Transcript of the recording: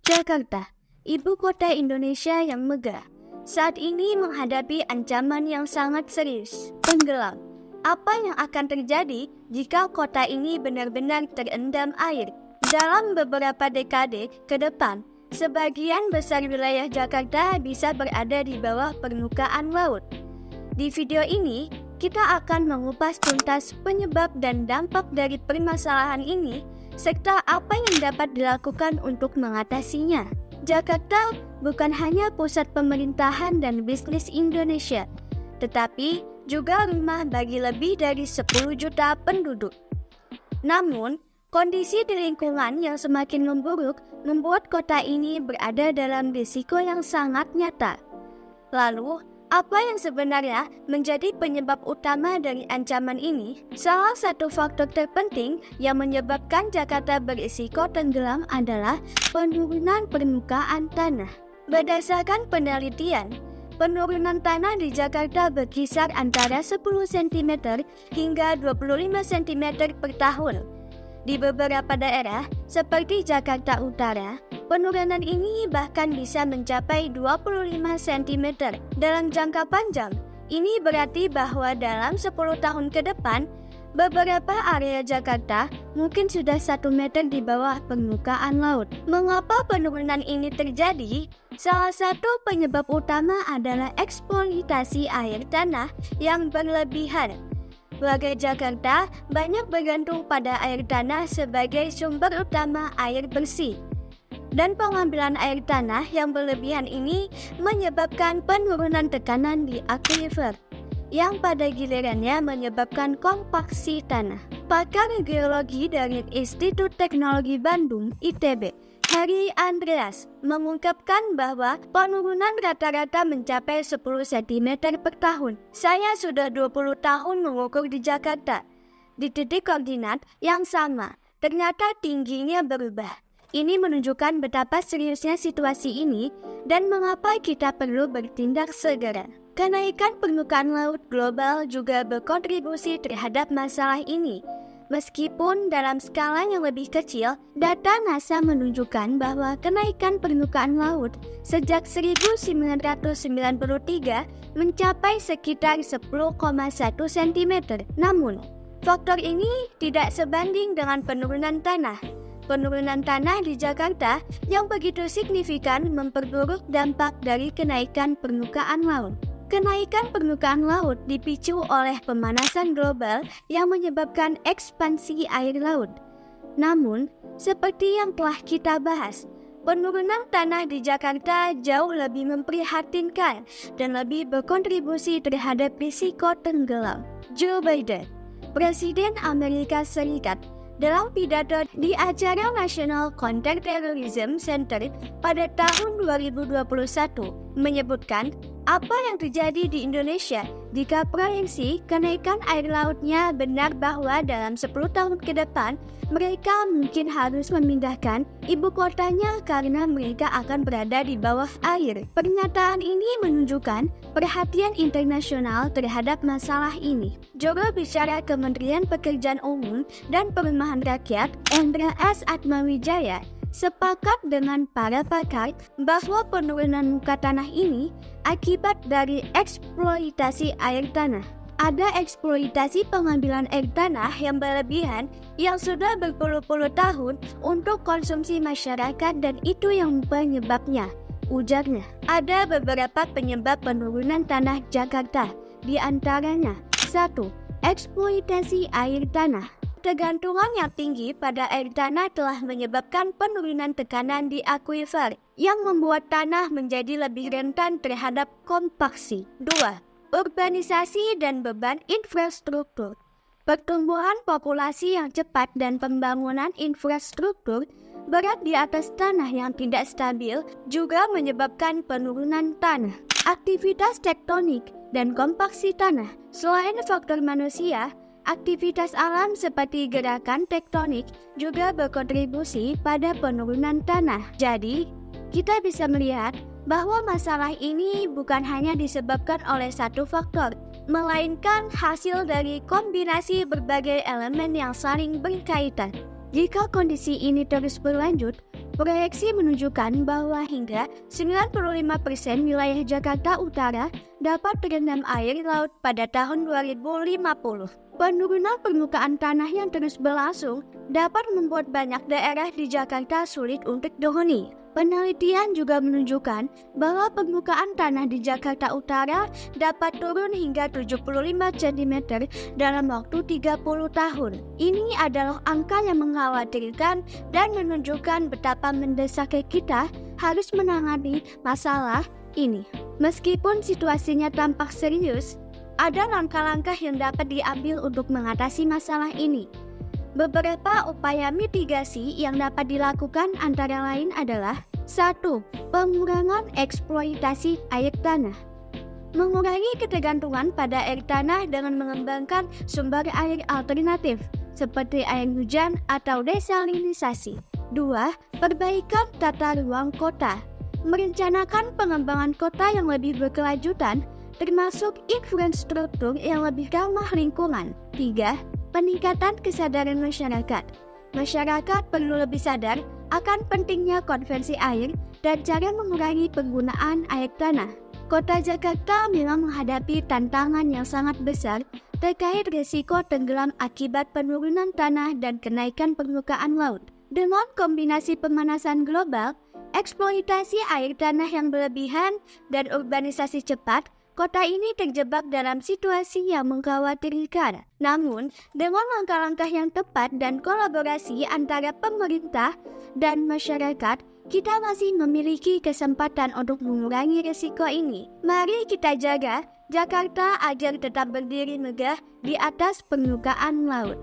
Jakarta, ibu kota Indonesia yang megah, saat ini menghadapi ancaman yang sangat serius, tenggelam. Apa yang akan terjadi jika kota ini benar-benar terendam air? Dalam beberapa dekade ke depan, sebagian besar wilayah Jakarta bisa berada di bawah permukaan laut. Di video ini, kita akan mengupas tuntas penyebab dan dampak dari permasalahan ini, serta apa yang dapat dilakukan untuk mengatasinya. Jakarta bukan hanya pusat pemerintahan dan bisnis Indonesia, tetapi juga rumah bagi lebih dari 10 juta penduduk. Namun, kondisi di lingkungan yang semakin memburuk membuat kota ini berada dalam risiko yang sangat nyata. Lalu, apa yang sebenarnya menjadi penyebab utama dari ancaman ini? Salah satu faktor terpenting yang menyebabkan Jakarta berisiko tenggelam adalah penurunan permukaan tanah. Berdasarkan penelitian, penurunan tanah di Jakarta berkisar antara 10 cm hingga 25 cm per tahun. Di beberapa daerah, seperti Jakarta Utara, penurunan ini bahkan bisa mencapai 25 cm dalam jangka panjang. Ini berarti bahwa dalam 10 tahun ke depan, beberapa area Jakarta mungkin sudah 1 meter di bawah permukaan laut. Mengapa penurunan ini terjadi? Salah satu penyebab utama adalah eksploitasi air tanah yang berlebihan. Warga Jakarta banyak bergantung pada air tanah sebagai sumber utama air bersih. Dan pengambilan air tanah yang berlebihan ini menyebabkan penurunan tekanan di akuifer, yang pada gilirannya menyebabkan kompaksi tanah. Pakar geologi dari Institut Teknologi Bandung, ITB, Heri Andreas, mengungkapkan bahwa penurunan rata-rata mencapai 10 cm per tahun. Saya sudah 20 tahun mengukur di Jakarta. Di titik koordinat yang sama, ternyata tingginya berubah. Ini menunjukkan betapa seriusnya situasi ini dan mengapa kita perlu bertindak segera. Kenaikan permukaan laut global juga berkontribusi terhadap masalah ini. Meskipun dalam skala yang lebih kecil, data NASA menunjukkan bahwa kenaikan permukaan laut sejak 1993 mencapai sekitar 10,1 cm. Namun, faktor ini tidak sebanding dengan penurunan tanah. Penurunan tanah di Jakarta yang begitu signifikan memperburuk dampak dari kenaikan permukaan laut. Kenaikan permukaan laut dipicu oleh pemanasan global yang menyebabkan ekspansi air laut. Namun, seperti yang telah kita bahas, penurunan tanah di Jakarta jauh lebih memprihatinkan dan lebih berkontribusi terhadap risiko tenggelam. Joe Biden, Presiden Amerika Serikat, dalam pidato di acara National Counterterrorism Center pada tahun 2021 menyebutkan apa yang terjadi di Indonesia jika proyeksi kenaikan air lautnya benar bahwa dalam 10 tahun ke depan mereka mungkin harus memindahkan ibu kotanya karena mereka akan berada di bawah air. Pernyataan ini menunjukkan perhatian internasional terhadap masalah ini. Juru bicara Kementerian Pekerjaan Umum dan Perumahan Rakyat, Endra S. Atmawijaya, sepakat dengan para pakar bahwa penurunan muka tanah ini akibat dari eksploitasi air tanah. Ada eksploitasi pengambilan air tanah yang berlebihan yang sudah berpuluh-puluh tahun untuk konsumsi masyarakat dan itu yang penyebabnya, ujarnya. Ada beberapa penyebab penurunan tanah Jakarta, di antaranya 1. Eksploitasi air tanah. Ketergantungan yang tinggi pada air tanah telah menyebabkan penurunan tekanan di akuifer yang membuat tanah menjadi lebih rentan terhadap kompaksi. 2. Urbanisasi dan beban infrastruktur. Pertumbuhan populasi yang cepat dan pembangunan infrastruktur berat di atas tanah yang tidak stabil juga menyebabkan penurunan tanah. Aktivitas tektonik dan kompaksi tanah. Selain faktor manusia, aktivitas alam seperti gerakan tektonik juga berkontribusi pada penurunan tanah. Jadi, kita bisa melihat bahwa masalah ini bukan hanya disebabkan oleh satu faktor, melainkan hasil dari kombinasi berbagai elemen yang saling berkaitan. Jika kondisi ini terus berlanjut, Proyeksi menunjukkan bahwa hingga 95% wilayah Jakarta Utara dapat terendam air laut pada tahun 2050. Penurunan permukaan tanah yang terus berlangsung dapat membuat banyak daerah di Jakarta sulit untuk dihuni. Penelitian juga menunjukkan bahwa permukaan tanah di Jakarta Utara dapat turun hingga 75 cm dalam waktu 30 tahun. Ini adalah angka yang mengkhawatirkan dan menunjukkan betapa mendesaknya kita harus menangani masalah ini. Meskipun situasinya tampak serius, ada langkah-langkah yang dapat diambil untuk mengatasi masalah ini. Beberapa upaya mitigasi yang dapat dilakukan antara lain adalah 1. Pengurangan eksploitasi air tanah. Mengurangi ketergantungan pada air tanah dengan mengembangkan sumber air alternatif seperti air hujan atau desalinisasi. 2. Perbaikan tata ruang kota. Merencanakan pengembangan kota yang lebih berkelanjutan termasuk infrastruktur yang lebih ramah lingkungan. 3. Peningkatan kesadaran masyarakat. Masyarakat perlu lebih sadar akan pentingnya konversi air dan cara mengurangi penggunaan air tanah. Kota Jakarta memang menghadapi tantangan yang sangat besar terkait risiko tenggelam akibat penurunan tanah dan kenaikan permukaan laut. Dengan kombinasi pemanasan global, eksploitasi air tanah yang berlebihan, dan urbanisasi cepat, kota ini terjebak dalam situasi yang mengkhawatirkan. Namun, dengan langkah-langkah yang tepat dan kolaborasi antara pemerintah dan masyarakat, kita masih memiliki kesempatan untuk mengurangi risiko ini. Mari kita jaga Jakarta agar tetap berdiri megah di atas permukaan laut.